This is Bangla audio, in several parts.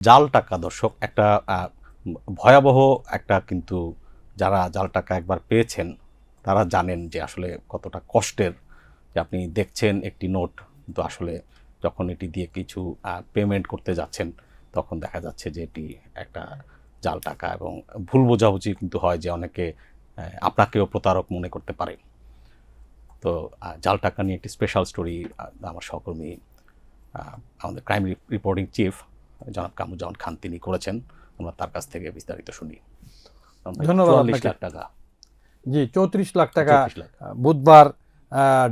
জাল টাকা দর্শক একটা ভয়াবহ একটা, কিন্তু যারা জাল টাকা একবার পেয়েছেন তারা জানেন যে আসলে কতটা কষ্টের। যে আপনি দেখছেন একটি নোট, কিন্তু আসলে যখন এটি দিয়ে কিছু পেমেন্ট করতে যাচ্ছেন তখন দেখা যাচ্ছে যে এটি একটা জাল টাকা, এবং ভুল বোঝাবুঝি কিন্তু হয় যে অনেকে আপনাকেও প্রতারক মনে করতে পারে। তো জাল টাকা নিয়ে একটি স্পেশাল স্টোরি আমার সহকর্মী আমাদের ক্রাইম রিপোর্টিং চিফ জনাব কামরুজ্জামান খান তিনি করেছেন। আমরা তার কাছ থেকে বিস্তারিত শুনি। ধন্যবাদ 44 আপনাকে। লাখ টাকা, জি, 34 লাখ টাকা 34 লাখ। বুধবার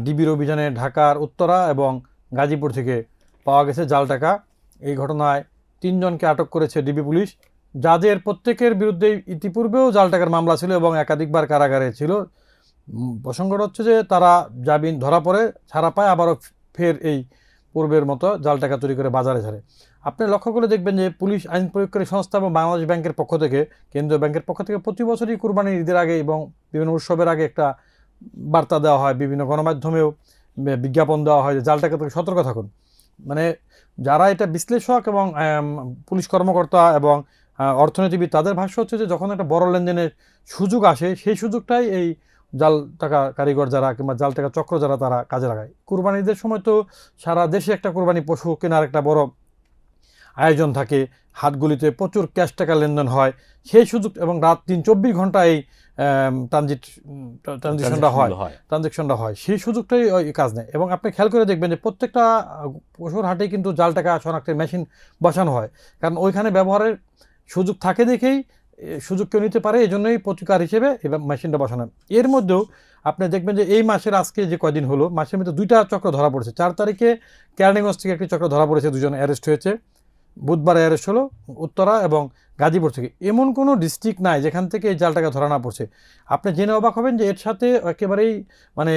ডিবির অভিযানে ঢাকার উত্তরা এবং গাজীপুর থেকে পাওয়া গেছে জাল টাকা। এই ঘটনায় 3 জনকে আটক করেছে ডিবি পুলিশ, যাদের প্রত্যেকের বিরুদ্ধে ইতিপূর্বেও জাল টাকার মামলা ছিল এবং একাধিকবার কারাগারে ছিল। প্রসঙ্গটা হচ্ছে যে তারা জামিন ধরা পড়ে ছাড়া পায়, আবারও ফের এই পূর্বের মতো জাল টাকা তৈরি করে বাজারে ছাড়ে। আপনি লক্ষ্য করে দেখবেন যে পুলিশ আইন প্রয়োগকারী সংস্থা এবং বাংলাদেশ ব্যাংকের পক্ষ থেকে, কেন্দ্রীয় ব্যাংকের পক্ষ থেকে প্রতি বছরই কুরবানির ঈদের আগে এবং বিভিন্ন উৎসবের আগে একটা বার্তা দেওয়া হয়, বিভিন্ন গণমাধ্যমেও বিজ্ঞাপন দেওয়া হয় যে জাল টাকা থেকে সতর্ক থাকুন। মানে যারা এটা বিশ্লেষক এবং পুলিশ কর্মকর্তা এবং অর্থনীতিবিদ, তাদের ভাষ্য হচ্ছে যে যখন একটা বড় লেনদেনের সুযোগ আসে সেই সুযোগটাই এই জাল টাকা কারিগর যারা কিংবা জাল টাকা চক্র যারা তারা কাজে লাগায়। কুরবানির ঈদের সময় তো সারা দেশে একটা কুরবানি পশু কেনার একটা বড় আয়োজন থাকে, হাটগুলিতে প্রচুর ক্যাশ টাকা লেনদেন হয়, সেই সুযোগ এবং রাত 24 ঘন্টা এই ট্রানজেকশনটা হয়, সেই সুযোগটাই ওই কাজ নেয়। এবং আপনি খেয়াল করে দেখবেন যে প্রত্যেকটা পশুর হাটে কিন্তু জাল টাকা শনাক্তের মেশিন বসানো হয়, কারণ ওইখানে ব্যবহারের সুযোগ থাকে দেখেই সুযোগ কেউ নিতে পারে, এই জন্যই প্রতিকার হিসেবে এই মেশিনটা বসানো। এর মধ্যেও আপনি দেখবেন যে এই মাসের আজকে যে কয়দিন হলো, মাসের মধ্যে 2টা চক্র ধরা পড়েছে। 4 তারিখে কেরানীগঞ্জ থেকে একটি চক্র ধরা পড়েছে, 2জন অ্যারেস্ট হয়েছে। বুধবারে অ্যারেস্ট হলো উত্তরা এবং গাজীপুর থেকে। এমন কোনো ডিস্ট্রিক্ট নাই যেখান থেকে এই জাল টাকা ধরা না পড়ছে। আপনি জেনে অবাক হবেন যে এর সাথে একেবারেই মানে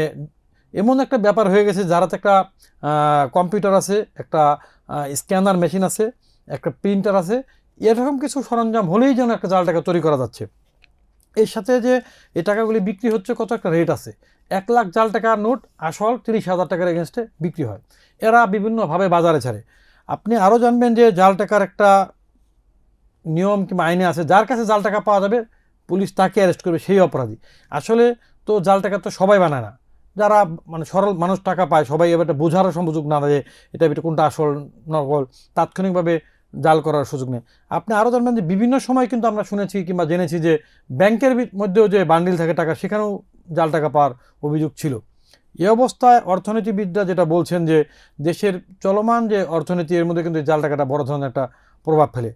এমন একটা ব্যাপার হয়ে গেছে, যারাতে একটা কম্পিউটার আছে, একটা স্ক্যানার মেশিন আছে, একটা প্রিন্টার আছে, এরকম কিছু সরঞ্জাম হলেই যেন একটা জাল টাকা তৈরি করা যাচ্ছে। এর সাথে যে এই টাকাগুলি বিক্রি হচ্ছে, কত একটা রেট আছে। 1 লাখ জাল টাকার নোট আসল 30,000 টাকার এগেনস্টে বিক্রি হয়। এরা বিভিন্নভাবে বাজারে ছাড়ে। আপনি আরও জানবেন যে জাল টাকার একটা নিয়ম কিংবা আইনে আছে, যার কাছে জাল টাকা পাওয়া যাবে পুলিশ তাকে অ্যারেস্ট করবে, সেই অপরাধী। আসলে তো জাল টাকা তো সবাই বানায় না, যারা মানে সরল মানুষ টাকা পায় সবাই এবার এটা বোঝারও সুযোগ না দেয় এটা কোনটা আসল নকল, তাৎক্ষণিকভাবে জাল করার সুযোগ নেই। আপনি আরও জানবেন যে বিভিন্ন সময় কিন্তু আমরা শুনেছি কিংবা জেনেছি যে ব্যাংকের মধ্যেও যে বান্ডিল থাকে টাকা, সেখানেও জাল টাকা পাওয়ার অভিযোগ ছিল। এই অবস্থায় অর্থনীতিবিদরা যেটা বলছেন যে দেশের চলমান যে অর্থনীতি, এর মধ্যে কিন্তু জাল টাকাটা বড় ধরনের একটা প্রভাব ফেলে।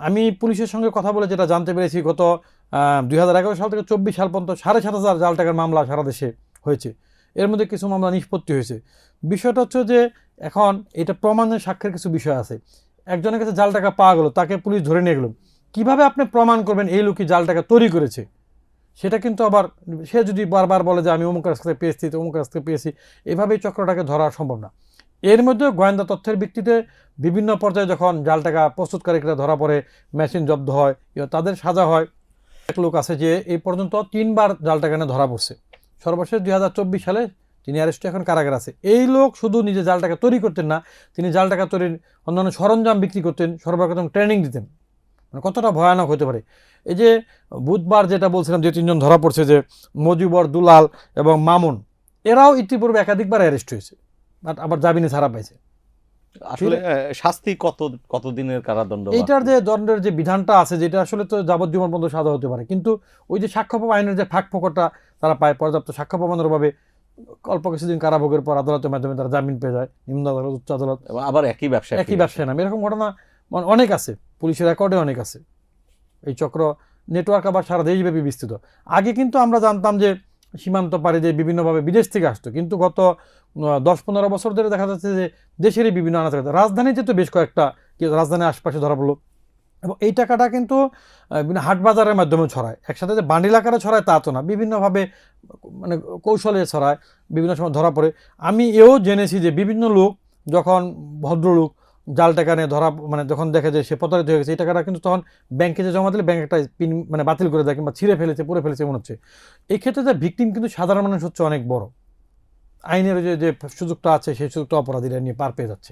আমি পুলিশের সঙ্গে কথা বলে যেটা জানতে পেরেছি, গত 2011 সাল থেকে 24 সাল পর্যন্ত 7,500 জাল টাকার মামলা সারা দেশে হয়েছে। এর মধ্যে কিছু মামলা নিষ্পত্তি হয়েছে। বিষয়টা হচ্ছে যে এখন এটা প্রমাণের সাক্ষের কিছু বিষয় আছে। একজনের কাছে জাল টাকা পাওয়া গেল, তাকে পুলিশ ধরে নিয়ে গেল, কীভাবে আপনি প্রমাণ করবেন এই লোকই জাল টাকা তৈরি করেছে? সেটা কিন্তু আবার সে যদি বারবার বলে যে আমি অমুক কাছ থেকে পেয়েছি, তো অমুক কাছ থেকে পেয়েছি, এভাবেই চক্রটাকে ধরা সম্ভব না। এর মধ্যে গোয়েন্দা তথ্যের ভিত্তিতে বিভিন্ন পর্যায়ে যখন জাল টাকা প্রস্তুতকারীরা ধরা পড়ে, মেশিন জব্দ হয়, তাদের সাজা হয়। এক লোক আছে যে এই পর্যন্ত 3বার জাল টাকা নিয়ে ধরা পড়ছে। সর্বশেষ 2024 সালে তিনি অ্যারেস্ট, এখন কারাগারে আছে। এই লোক শুধু নিজে জাল টাকা তৈরি করতেন না, তিনি জাল টাকা তৈরির অন্যান্য সরঞ্জাম বিক্রি করতেন, সর্বপ্রথম ট্রেনিং দিতেন। মানে কতটা ভয়ানক হতে পারে। এই যে বুধবার যেটা বলছিলাম যে 3জন ধরা পড়ছে, যে মজিবর, দুলাল এবং মামুন, এরাও ইতিপূর্বে একাধিকবার অ্যারেস্ট হয়েছে, বাট আবার জামিনে ছাড়া পাইছে। আসলে শাস্তি কতদিনের কারাদণ্ড? এইটার যে দণ্ডের যে বিধানটা আছে, যেটা আসলে তো যাবজ্জীবন পর্যন্ত সাজা হতে পারে, কিন্তু ওই যে সাক্ষ্য প্রমাণ আইনের যে ফাঁক ফোকরটা তারা পায়, পর্যাপ্ত সাক্ষ্য প্রমাণের অভাবে অল্প কিছুদিন কারাভোগের পর আদালতের মাধ্যমে তারা জামিন পেয়ে যায়, নিম্ন আদালত, উচ্চ আদালত, আবার একই ব্যবসায় নামে এরকম ঘটনা অনেক আছে, পুলিশের রেকর্ডে অনেক আছে। এই চক্র নেটওয়ার্ক আবার সারা দেশব্যাপী বিস্তৃত। আগে কিন্তু আমরা জানতাম যে সীমান্ত পাড়ি দিয়ে বিভিন্নভাবে বিদেশ থেকে আসতো, কিন্তু গত 10-15 বছর ধরে দেখা যাচ্ছে যে দেশেরই বিভিন্ন আনাচে, রাজধানীতে তো বেশ কয়েকটা রাজধানীর আশপাশে ধরা পড়লো। এবং এই টাকাটা কিন্তু হাট বাজারের মাধ্যমে ছড়ায়, একসাথে যে বান্ডিল আকারে ছড়ায় তা তো না, বিভিন্নভাবে মানে কৌশলে ছড়ায়, বিভিন্ন সময় ধরা পড়ে। আমি এও জেনেছি যে বিভিন্ন লোক যখন ভদ্রলোক জাল টাকা নিয়ে ধরা মানে যখন দেখে যে সে প্রতারিত হয়ে গেছে, এই টাকাটা কিন্তু তখন ব্যাংকে যে জমা দিলে ব্যাংক একটা পিন মানে বাতিল করে দেয় কিংবা ছিঁড়ে ফেলেছে, পুড়ে ফেলেছে মনে হচ্ছে। এই ক্ষেত্রে যে ভিকটিম কিন্তু সাধারণ মানুষ হচ্ছে অনেক বড়। আইনের যে সুযোগটা আছে সেই সুযোগটা অপরাধীরা নিয়ে পার পেয়ে যাচ্ছে।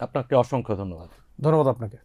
আপনাকে অসংখ্য ধন্যবাদ। ধন্যবাদ আপনাকে।